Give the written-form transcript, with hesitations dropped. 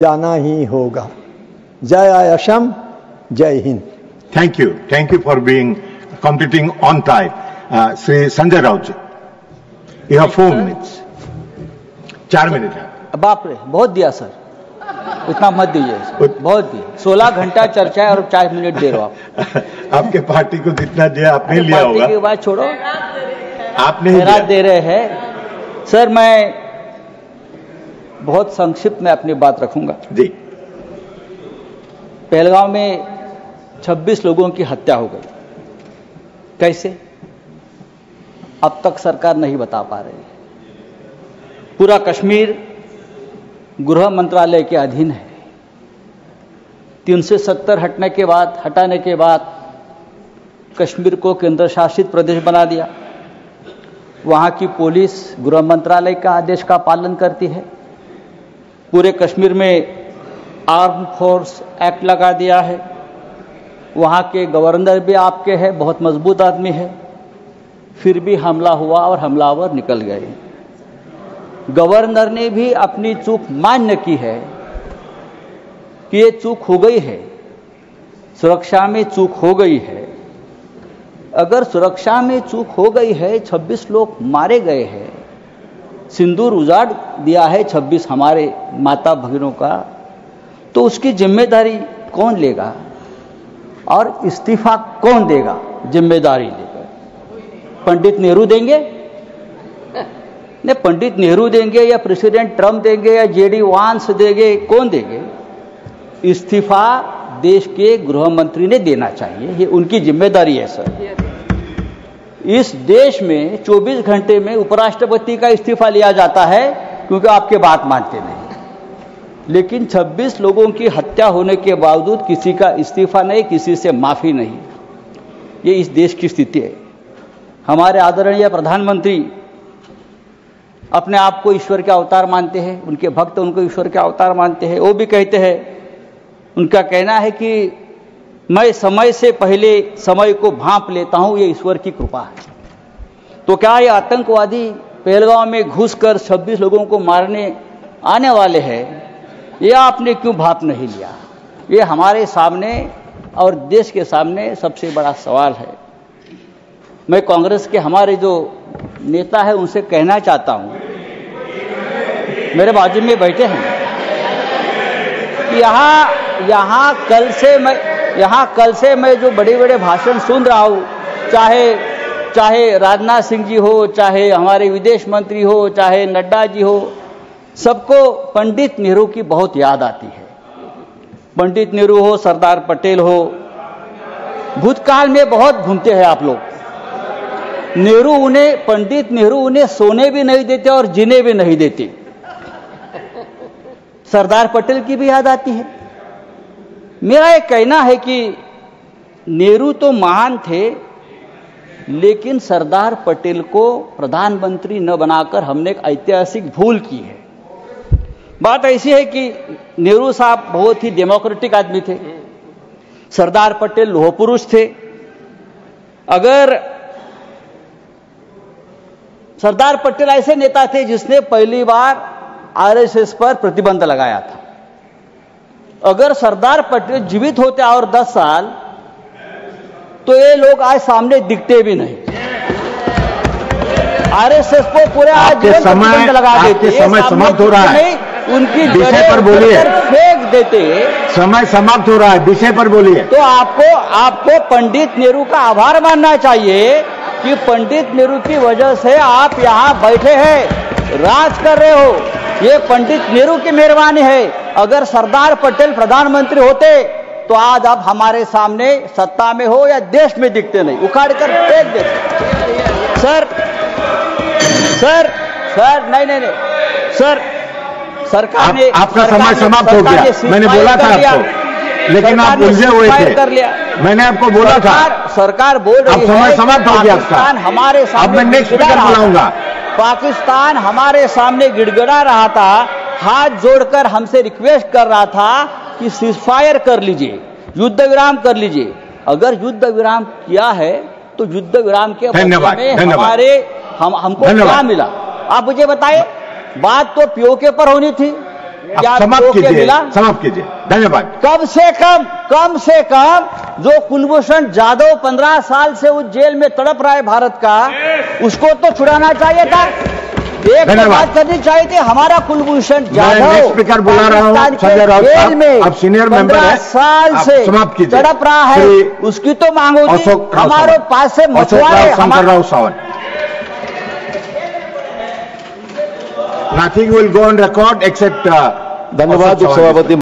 जाना ही होगा। जय असम, जय Hind. Thank you for being completing on time. Sri Sanjay Raut ji, you have 4 minutes. 4 minute है। बाप रे, बहुत दिया सर, उतना मत दीजिए, बहुत दिया। 16 घंटा चर्चा है और 4 मिनट दे रहे हो आप। आपके पार्टी को जितना दिया आपने लिया होगा। पार्टी की बात छोड़ो, आपने ही खैरात दे रहे हैं। सर मैं बहुत संक्षिप्त में अपनी बात रखूंगा जी। पहलगांव में 26 लोगों की हत्या हो गई, कैसे अब तक सरकार नहीं बता पा रही। पूरा कश्मीर गृह मंत्रालय के अधीन है। 370 हटाने के बाद कश्मीर को केंद्र शासित प्रदेश बना दिया। वहां की पुलिस गृह मंत्रालय का आदेश का पालन करती है। पूरे कश्मीर में आर्म फोर्स एक्ट लगा दिया है। वहाँ के गवर्नर भी आपके हैं, बहुत मजबूत आदमी है, फिर भी हमला हुआ और हमलावर निकल गए। गवर्नर ने भी अपनी चूक मान्य की है कि ये चूक हो गई है, सुरक्षा में चूक हो गई है। अगर सुरक्षा में चूक हो गई है, 26 लोग मारे गए हैं, सिंदूर उजाड़ दिया है 26 हमारे माता भगिनों का, तो उसकी जिम्मेदारी कौन लेगा और इस्तीफा कौन देगा? जिम्मेदारी लेकर पंडित नेहरू देंगे? नहीं, पंडित नेहरू देंगे या प्रेसिडेंट ट्रंप देंगे या जेडी वांस देंगे? कौन देंगे? इस्तीफा देश के गृह मंत्री ने देना चाहिए, ये उनकी जिम्मेदारी है सर। इस देश में 24 घंटे में उपराष्ट्रपति का इस्तीफा लिया जाता है क्योंकि आपके बात मानते नहीं। लेकिन 26 लोगों की हत्या होने के बावजूद किसी का इस्तीफा नहीं, किसी से माफी नहीं। ये इस देश की स्थिति है। हमारे आदरणीय प्रधानमंत्री अपने आप को ईश्वर के अवतार मानते हैं, उनके भक्त उनको ईश्वर के अवतार मानते हैं। वो भी कहते हैं, उनका कहना है कि मैं समय से पहले समय को भांप लेता हूं, ये ईश्वर की कृपा है। तो क्या ये आतंकवादी पहलगांव में घुसकर 26 लोगों को मारने आने वाले हैं? ये आपने क्यों भाप नहीं लिया? ये हमारे सामने और देश के सामने सबसे बड़ा सवाल है। मैं कांग्रेस के हमारे जो नेता है उनसे कहना चाहता हूं, मेरे बाजू में बैठे हैं, यहाँ कल से मैं जो बड़े बड़े भाषण सुन रहा हूं, चाहे राजनाथ सिंह जी हो, चाहे हमारे विदेश मंत्री हो, चाहे नड्डा जी हो, सबको पंडित नेहरू की बहुत याद आती है। पंडित नेहरू हो, सरदार पटेल हो, भूतकाल में बहुत घूमते हैं आप लोग। पंडित नेहरू उन्हें सोने भी नहीं देते और जीने भी नहीं देते। सरदार पटेल की भी याद आती है। मेरा एक कहना है कि नेहरू तो महान थे, लेकिन सरदार पटेल को प्रधानमंत्री न बनाकर हमने एक ऐतिहासिक भूल की है। बात ऐसी है कि नेहरू साहब बहुत ही डेमोक्रेटिक आदमी थे, सरदार पटेल लोह पुरुष थे। अगर सरदार पटेल ऐसे नेता थे जिसने पहली बार आरएसएस पर प्रतिबंध लगाया था। अगर सरदार पटेल जीवित होते और 10 साल, तो ये लोग आज सामने दिखते भी नहीं। आरएसएस को पूरे आज प्रतिबंध लगा देते। समय समाप्त हो रहा है, उनकी विषय पर बोलिए। फेंक देते। समय समाप्त हो रहा है, विषय पर बोलिए। तो आपको पंडित नेहरू का आभार मानना चाहिए कि पंडित नेहरू की वजह से आप यहां बैठे हैं, राज कर रहे हो। ये पंडित नेहरू की मेहरबानी है। अगर सरदार पटेल प्रधानमंत्री होते तो आज आप हमारे सामने सत्ता में हो या देश में दिखते नहीं, उखाड़ कर फेंक देते। सर नहीं सर, सरकार ने आपका समय समाप्त हो गया। मैंने बोला था आपको, लेकिन आप उलझे हुए थे। मैंने आपको बोला था, सरकार बोल रही है समय समाप्त हो गया आपका। हमारे अब मैं नेक्स्ट स्पीकर बुलाऊंगा। पाकिस्तान हमारे सामने गिड़गिड़ा रहा था, हाथ जोड़कर हमसे रिक्वेस्ट कर रहा था कि सीजफायर कर लीजिए, युद्ध विराम कर लीजिए। अगर युद्ध विराम किया है तो युद्ध विराम के बदले में हमको क्या मिला? आप मुझे बताइए। बात तो पीओके पर होनी थी, क्या आप समाप्त रोके कीजिए, मिला? समाप्त कीजिए। धन्यवाद। कम से कम जो कुलभूषण जाधव 15 साल से उस जेल में तड़प रहा है भारत का, उसको तो छुड़ाना चाहिए था। एक तो बात करनी चाहिए थी, हमारा कुलभूषण जाधव स्पीकर बुला रहा हूं संजय राउत जेल में आप सीनियर मेंबर 15 हैं, साल आप से समाप्त कीजिए। तड़प रहा है, उसकी तो मांग होती। अशोक राव हमारे सावंत। पास से अशोक मछुआरे Rao Shankar Rao Sawant. Nothing will go on record except धन्यवाद उपसभापति